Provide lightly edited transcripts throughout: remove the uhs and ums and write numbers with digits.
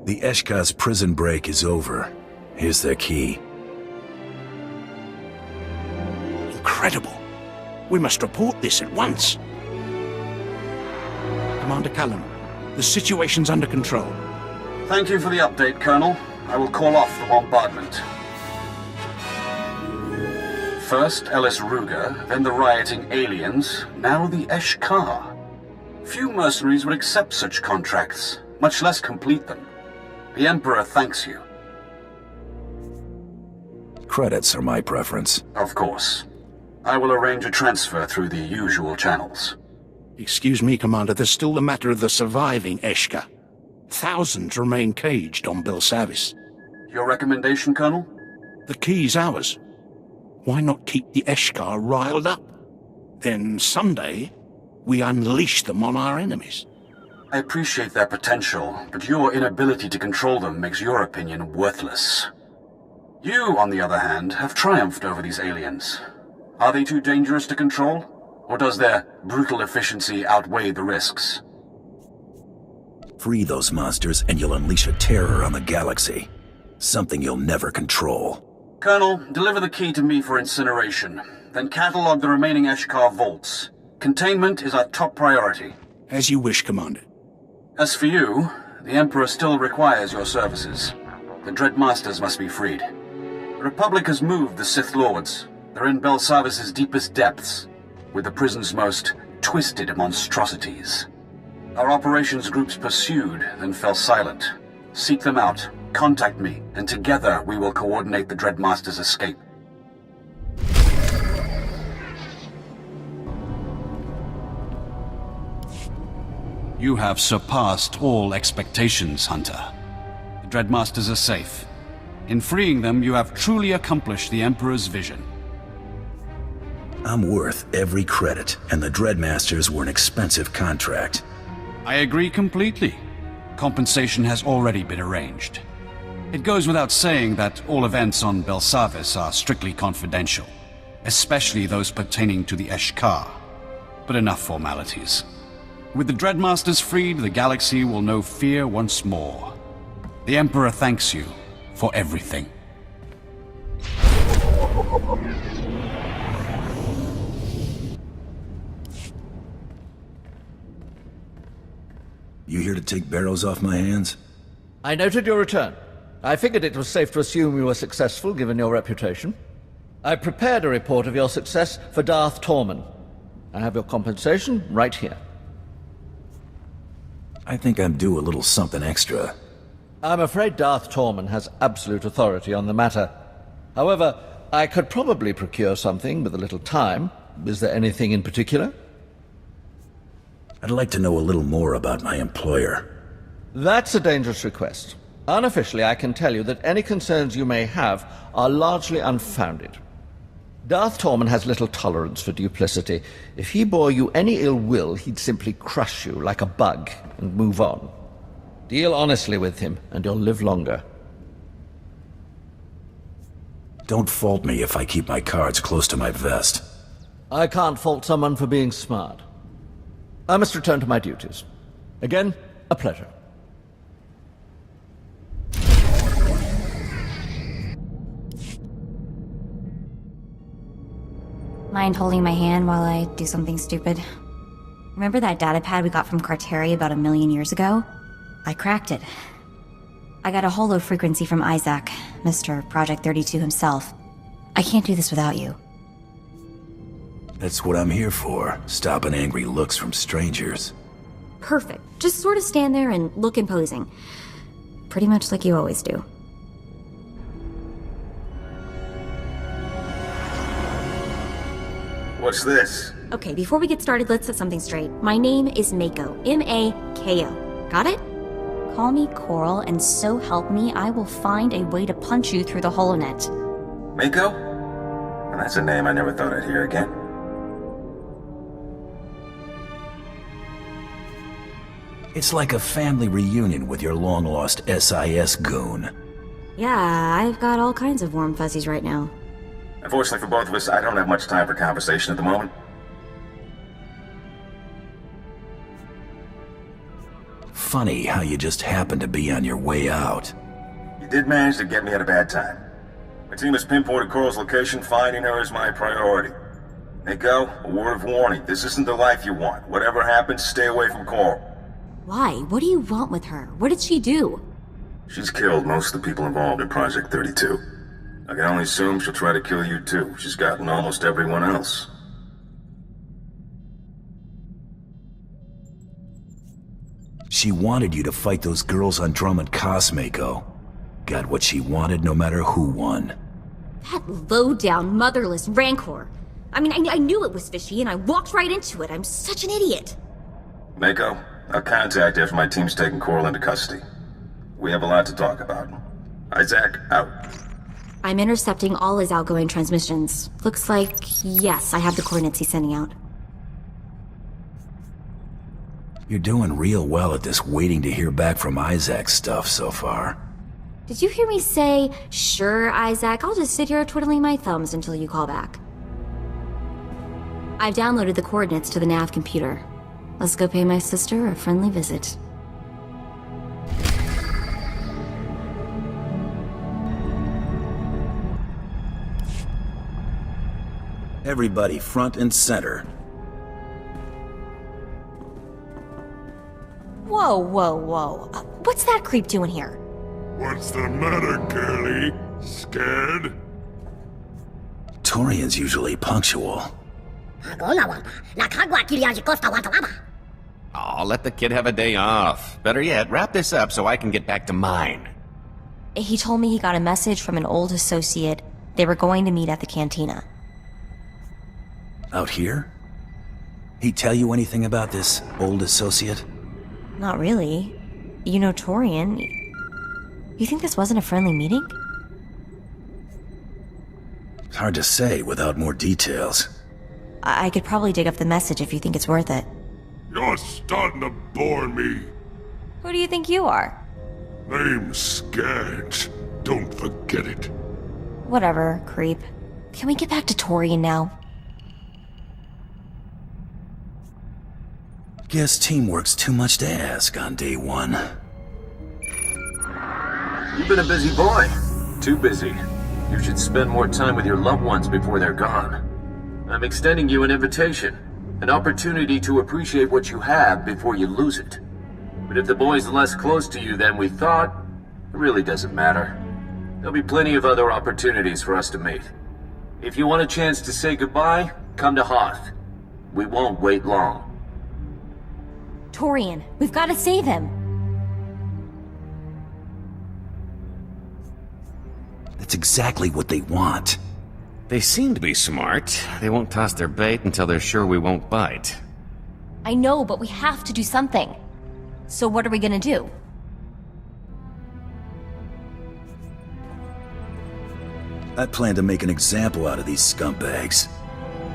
The Eshka's prison break is over. Here's their key. Incredible. We must report this at once. Commander Callum, the situation's under control. Thank you for the update, Colonel. I will call off the bombardment. First Ellis Ruger, then the rioting aliens, now the Eshkar. Few mercenaries would accept such contracts, much less complete them. The Emperor thanks you. Credits are my preference. Of course. I will arrange a transfer through the usual channels. Excuse me, Commander, there's still the matter of the surviving Eshka. Thousands remain caged on Belsavis. Your recommendation, Colonel? The key's ours. Why not keep the Eshkar riled up? Then someday, we unleash them on our enemies. I appreciate their potential, but your inability to control them makes your opinion worthless. You, on the other hand, have triumphed over these aliens. Are they too dangerous to control? Or does their brutal efficiency outweigh the risks? Free those monsters and you'll unleash a terror on the galaxy. Something you'll never control. Colonel, deliver the key to me for incineration. Then catalog the remaining Eshkar vaults. Containment is our top priority. As you wish, Commander. As for you, the Emperor still requires your services. The Dread Masters must be freed. The Republic has moved the Sith Lords. They're in Belsavis' deepest depths, with the prison's most twisted monstrosities. Our operations groups pursued, then fell silent. Seek them out, contact me, and together we will coordinate the Dread Master's escape. You have surpassed all expectations, Hunter. The Dreadmasters are safe. In freeing them, you have truly accomplished the Emperor's vision. I'm worth every credit, and the Dreadmasters were an expensive contract. I agree completely. Compensation has already been arranged. It goes without saying that all events on Belsavis are strictly confidential, especially those pertaining to the Eshkar. But enough formalities. With the Dreadmasters freed, the galaxy will know fear once more. The Emperor thanks you for everything. You here to take Barrows off my hands? I noted your return. I figured it was safe to assume you were successful, given your reputation. I prepared a report of your success for Darth Torman. I have your compensation right here. I think I'm due a little something extra. I'm afraid Darth Torman has absolute authority on the matter. However, I could probably procure something with a little time. Is there anything in particular? I'd like to know a little more about my employer. That's a dangerous request. Unofficially, I can tell you that any concerns you may have are largely unfounded. Darth Torman has little tolerance for duplicity. If he bore you any ill will, he'd simply crush you like a bug and move on. Deal honestly with him, and you'll live longer. Don't fault me if I keep my cards close to my vest. I can't fault someone for being smart. I must return to my duties. Again, a pleasure. Mind holding my hand while I do something stupid? Remember that datapad we got from Carteri about 1,000,000 years ago? I cracked it. I got a holo frequency from Isaac, Mr. Project 32 himself. I can't do this without you. That's what I'm here for, stopping angry looks from strangers. Perfect. Just sort of stand there and look imposing. Pretty much like you always do. What's this? Okay, before we get started, let's set something straight. My name is Mako. M-A-K-O. Got it? Call me Coral, and so help me, I will find a way to punch you through the holonet. Mako? Well, that's a name I never thought I'd hear again. It's like a family reunion with your long-lost SIS goon. Yeah, I've got all kinds of warm fuzzies right now. Unfortunately for both of us, I don't have much time for conversation at the moment. Funny how you just happened to be on your way out. You did manage to get me at a bad time. My team has pinpointed Coral's location. Finding her is my priority. Nico, a word of warning. This isn't the life you want. Whatever happens, stay away from Coral. Why? What do you want with her? What did she do? She's killed most of the people involved in Project 32. I can only assume she'll try to kill you too. She's gotten almost everyone else. She wanted you to fight those girls on Drummond Cosmico. Got what she wanted no matter who won. That low-down, motherless rancor. I mean, I knew it was fishy, and I walked right into it. I'm such an idiot. Mako, I'll contact you after my team's taken Coral into custody. We have a lot to talk about. Isaac, out. I'm intercepting all his outgoing transmissions. Looks like, yes, I have the coordinates he's sending out. You're doing real well at this waiting to hear back from Isaac stuff so far. Did you hear me say, sure, Isaac, I'll just sit here twiddling my thumbs until you call back? I've downloaded the coordinates to the nav computer. Let's go pay my sister a friendly visit. Everybody front and center. Whoa, whoa, whoa. What's that creep doing here? What's the matter, girlie? Scared? Torian's usually punctual. Aw, let the kid have a day off. Better yet, wrap this up so I can get back to mine. He told me he got a message from an old associate. They were going to meet at the cantina. Out here? He tell you anything about this old associate? Not really. You know Torian. You think this wasn't a friendly meeting? It's hard to say without more details. I could probably dig up the message if you think it's worth it. You're starting to bore me. Who do you think you are? Name's Skaggs. Don't forget it. Whatever, creep. Can we get back to Torian now? Guess teamwork's too much to ask on day one. You've been a busy boy. Too busy. You should spend more time with your loved ones before they're gone. I'm extending you an invitation. An opportunity to appreciate what you have before you lose it. But if the boy's less close to you than we thought, it really doesn't matter. There'll be plenty of other opportunities for us to meet. If you want a chance to say goodbye, come to Hoth. We won't wait long. Torian, we've got to save him. That's exactly what they want. They seem to be smart. They won't toss their bait until they're sure we won't bite. I know, but we have to do something. So what are we gonna do? I plan to make an example out of these scumbags.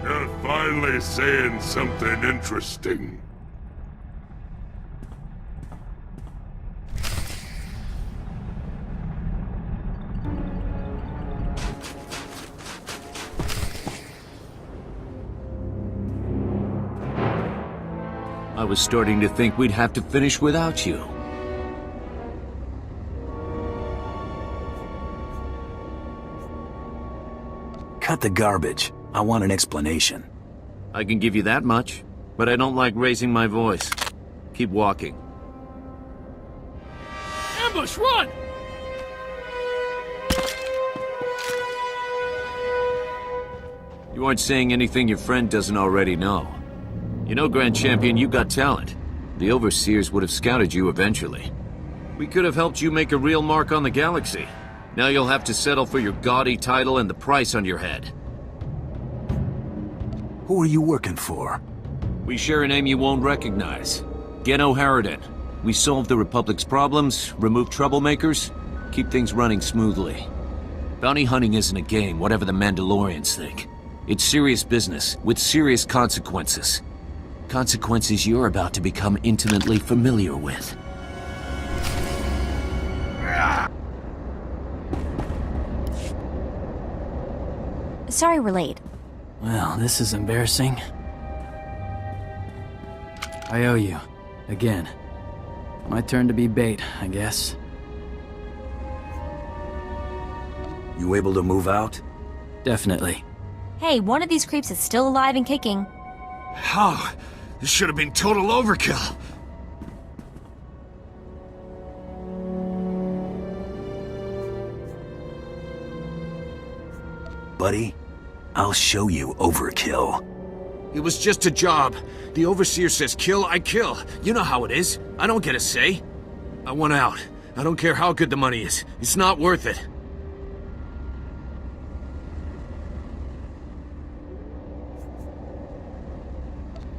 You're finally saying something interesting. I was starting to think we'd have to finish without you. Cut the garbage. I want an explanation. I can give you that much, but I don't like raising my voice. Keep walking. Ambush, run! You aren't saying anything your friend doesn't already know. You know, Grand Champion, you got talent. The Overseers would have scouted you eventually. We could have helped you make a real mark on the galaxy. Now you'll have to settle for your gaudy title and the price on your head. Who are you working for? We share a name you won't recognize. Geno Harridan. We solve the Republic's problems, remove troublemakers, keep things running smoothly. Bounty hunting isn't a game, whatever the Mandalorians think. It's serious business, with serious consequences. Consequences you're about to become intimately familiar with. Sorry we're late. Well, this is embarrassing. I owe you. Again. My turn to be bait, I guess. You able to move out? Definitely. Hey, one of these creeps is still alive and kicking. How? This should have been total overkill. Buddy, I'll show you overkill. It was just a job. The Overseer says kill, I kill. You know how it is. I don't get a say. I want out. I don't care how good the money is. It's not worth it.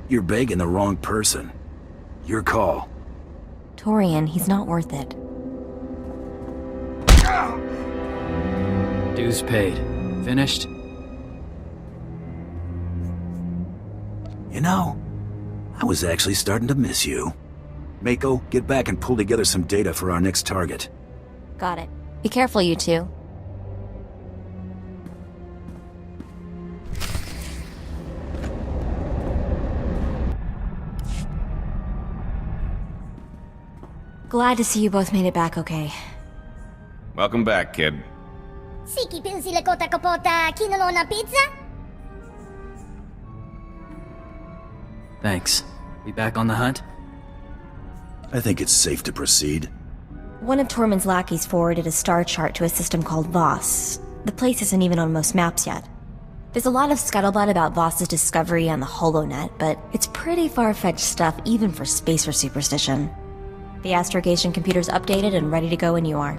You're begging the wrong person. Your call. Torian, he's not worth it. Dues paid. Finished? You know, I was actually starting to miss you. Mako, get back and pull together some data for our next target. Got it. Be careful, you two. Glad to see you both made it back okay. Welcome back, kid. Siki pinsi lakota kapota kinalo na pizza? Thanks. We back on the hunt? I think it's safe to proceed. One of Tormund's lackeys forwarded a star chart to a system called Voss. The place isn't even on most maps yet. There's a lot of scuttlebutt about Voss's discovery on the HoloNet, but it's pretty far-fetched stuff even for spacer superstition. The astrogation computer's updated and ready to go when you are.